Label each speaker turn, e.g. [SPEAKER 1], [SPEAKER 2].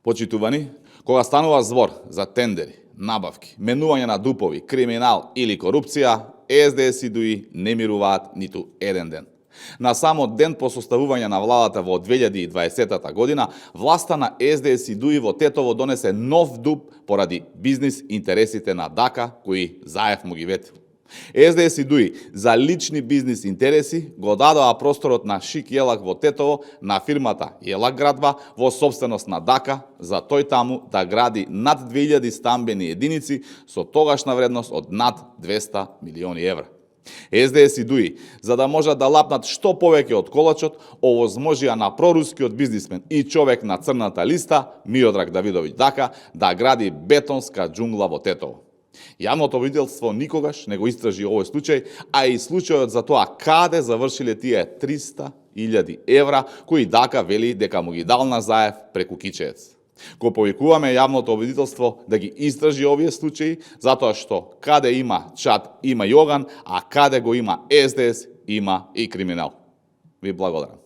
[SPEAKER 1] Почитувани, кога станува збор за тендери, набавки, менување на дупови, криминал или корупција, СДС и ДУИ не мируваат ниту еден ден. На само ден по составување на владата во 2020 година, власта на СДС и ДУИ во Тетово донесе нов дуп поради бизнис интересите на Дака, кои Заев му ги ветил. СДС и ДУИ за лични бизнис интереси го дадоа просторот на Шик Јелак во Тетово на фирмата Јелак градба во собственост на Дака, за тој таму да гради над 2000 стамбени единици со тогашна вредност од над 200 милиони евра. СДС и ДУИ, за да можат да лапнат што повеќе од колачот, овозможија на прорускиот бизнисмен и човек на црната листа, Миодраг Давидовиќ Дака, да гради бетонска џунгла во Тетово. Јавното обвинителство никогаш не го истражи овој случај, а и случајот за тоа каде завршиле тие 300.000 евра, кои Дака вели дека му ги дал на Заев преку кичеец. Го повикуваме јавното обвинителство да ги истражи овие случаи, затоа што каде има чад, има и оган, а каде го има СДС, има и криминал. Ви благодарам.